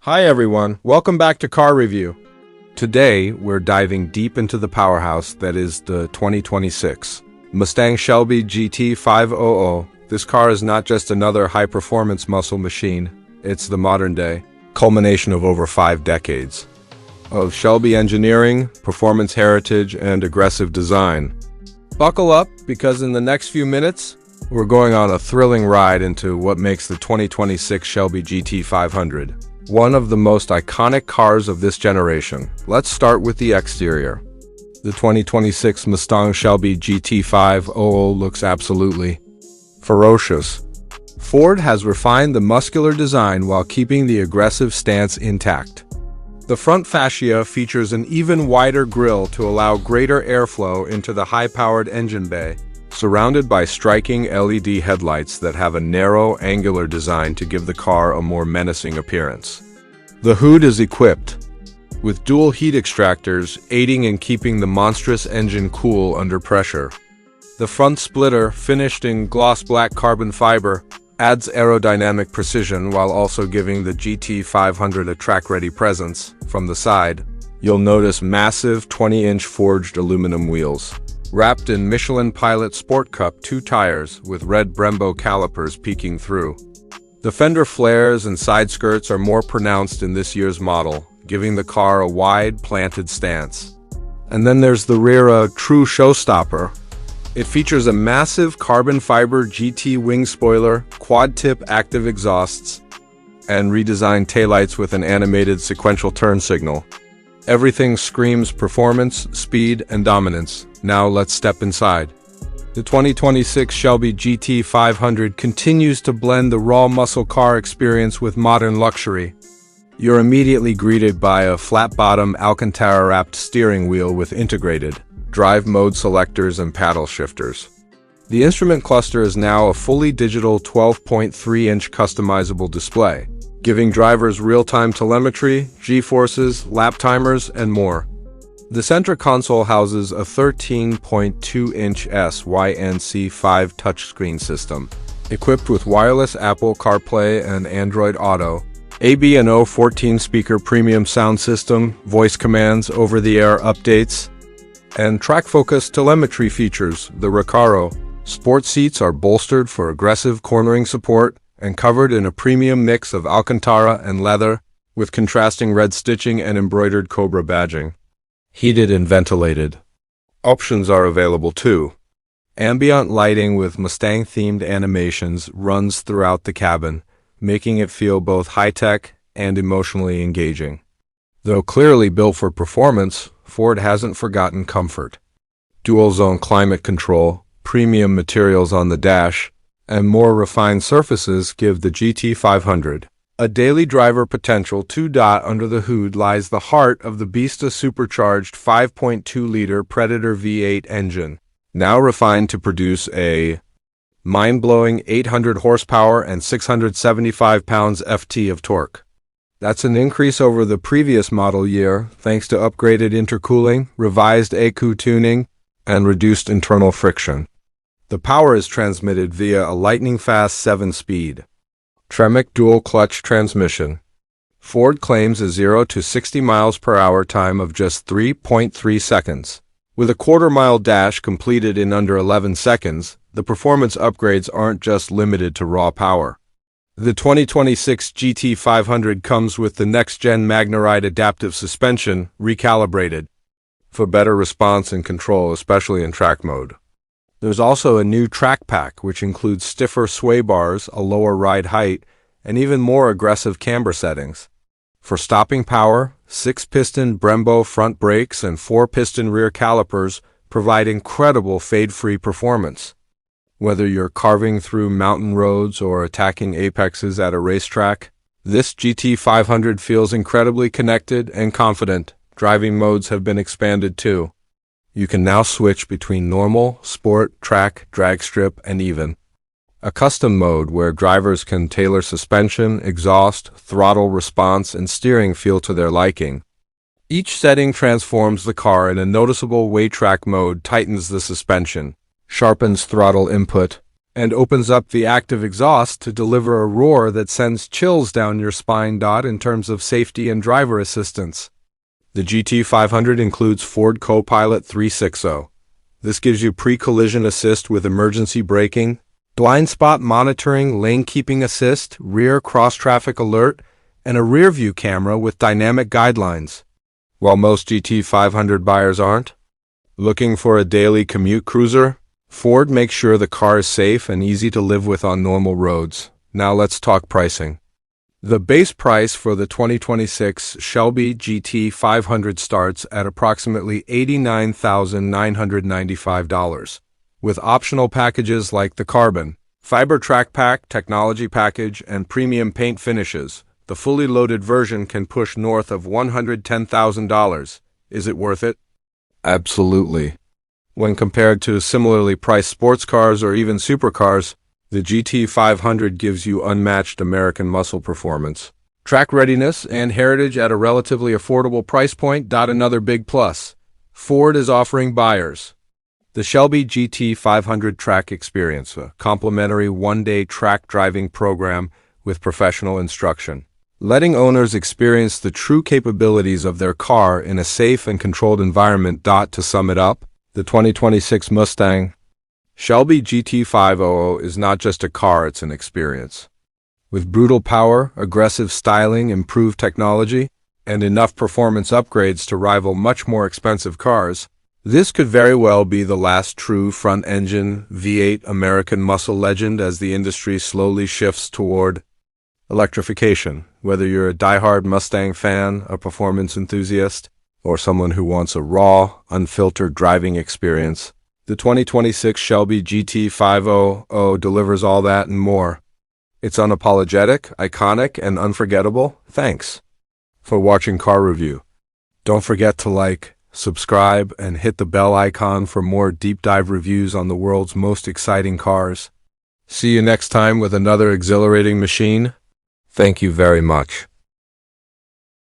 Hi everyone, welcome back to Car Review. Today, we're diving deep into the powerhouse that is the 2026 Mustang Shelby GT500. This car is not just another high-performance muscle machine, it's the modern-day culmination of over 5 decades of Shelby engineering, performance heritage, and aggressive design. Buckle up, because in the next few minutes, we're going on a thrilling ride into what makes the 2026 Shelby GT500 one of the most iconic cars of this generation. Let's start with the exterior. The 2026 Mustang Shelby GT500 looks absolutely ferocious. Ford has refined the muscular design while keeping the aggressive stance intact. The front fascia features an even wider grille to allow greater airflow into the high-powered engine bay, surrounded by striking LED headlights that have a narrow, angular design to give the car a more menacing appearance. The hood is equipped with dual heat extractors, aiding in keeping the monstrous engine cool under pressure. The front splitter, finished in gloss black carbon fiber, adds aerodynamic precision while also giving the GT500 a track-ready presence. From the side, you'll notice massive 20-inch forged aluminum wheels, wrapped in Michelin Pilot Sport Cup 2 tires with red Brembo calipers peeking through. The fender flares and side skirts are more pronounced in this year's model, giving the car a wide, planted stance. And then there's the rear, a true showstopper. It features a massive carbon fiber GT wing spoiler, quad-tip active exhausts, and redesigned taillights with an animated sequential turn signal. Everything screams performance, speed, and dominance. Now let's step inside. The 2026 Shelby GT500 continues to blend the raw muscle car experience with modern luxury. You're immediately greeted by a flat-bottom Alcantara-wrapped steering wheel with integrated drive mode selectors and paddle shifters. The instrument cluster is now a fully digital 12.3-inch customizable display, giving drivers real-time telemetry, G-forces, lap timers, and more. The center console houses a 13.2-inch SYNC5 touchscreen system, equipped with wireless Apple CarPlay and Android Auto, AB&O 14-speaker premium sound system, voice commands, over-the-air updates, and track-focused telemetry features. The Recaro sport seats are bolstered for aggressive cornering support and covered in a premium mix of Alcantara and leather, with contrasting red stitching and embroidered Cobra badging. Heated and ventilated options are available too. Ambient lighting with Mustang-themed animations runs throughout the cabin, making it feel both high-tech and emotionally engaging. Though clearly built for performance, Ford hasn't forgotten comfort. Dual-zone climate control, premium materials on the dash, and more refined surfaces give the GT500 a daily driver potential. Under the hood lies the heart of the beast's supercharged 5.2-liter Predator V8 engine, now refined to produce a mind-blowing 800 horsepower and 675 pounds-ft of torque. That's an increase over the previous model year, thanks to upgraded intercooling, revised ECU tuning, and reduced internal friction. The power is transmitted via a lightning-fast 7-speed Tremec dual-clutch transmission. Ford claims a 0 to 60 miles per hour time of just 3.3 seconds. With a quarter-mile dash completed in under 11 seconds, the performance upgrades aren't just limited to raw power. The 2026 GT500 comes with the next-gen MagneRide adaptive suspension, recalibrated for better response and control, especially in track mode. There's also a new track pack, which includes stiffer sway bars, a lower ride height, and even more aggressive camber settings. For stopping power, 6-piston Brembo front brakes and 4-piston rear calipers provide incredible fade-free performance. Whether you're carving through mountain roads or attacking apexes at a racetrack, this GT500 feels incredibly connected and confident. Driving modes have been expanded too. You can now switch between normal, sport, track, drag strip, and even a custom mode where drivers can tailor suspension, exhaust, throttle response, and steering feel to their liking. Each setting transforms the car in a noticeable way. Track mode tightens the suspension, sharpens throttle input, and opens up the active exhaust to deliver a roar that sends chills down your spine. In terms of safety and driver assistance, the GT500 includes Ford Copilot 360. This gives you pre-collision assist with emergency braking, blind spot monitoring, lane keeping assist, rear cross-traffic alert, and a rear-view camera with dynamic guidelines. While most GT500 buyers aren't looking for a daily commute cruiser, Ford makes sure the car is safe and easy to live with on normal roads. Now let's talk pricing. The base price for the 2026 Shelby GT500 starts at approximately $89,995, with optional packages like the carbon fiber track pack, technology package, and premium paint finishes. The fully loaded version can push north of $110,000. Is it worth it? Absolutely. When compared to similarly priced sports cars or even supercars, the GT500 gives you unmatched American muscle performance, track readiness, and heritage at a relatively affordable price point. Another big plus: Ford is offering buyers the Shelby GT500 Track Experience, a complimentary one-day track driving program with professional instruction, letting owners experience the true capabilities of their car in a safe and controlled environment. To sum it up, the 2026 Mustang Shelby GT500 is not just a car, it's an experience. With brutal power, aggressive styling, improved technology, and enough performance upgrades to rival much more expensive cars, this could very well be the last true front-engine V8 American muscle legend as the industry slowly shifts toward electrification. Whether you're a diehard Mustang fan, a performance enthusiast, or someone who wants a raw, unfiltered driving experience, the 2026 Shelby GT500 delivers all that and more. It's unapologetic, iconic, and unforgettable. Thanks for watching Car Review. Don't forget to like, subscribe, and hit the bell icon for more deep dive reviews on the world's most exciting cars. See you next time with another exhilarating machine. Thank you very much.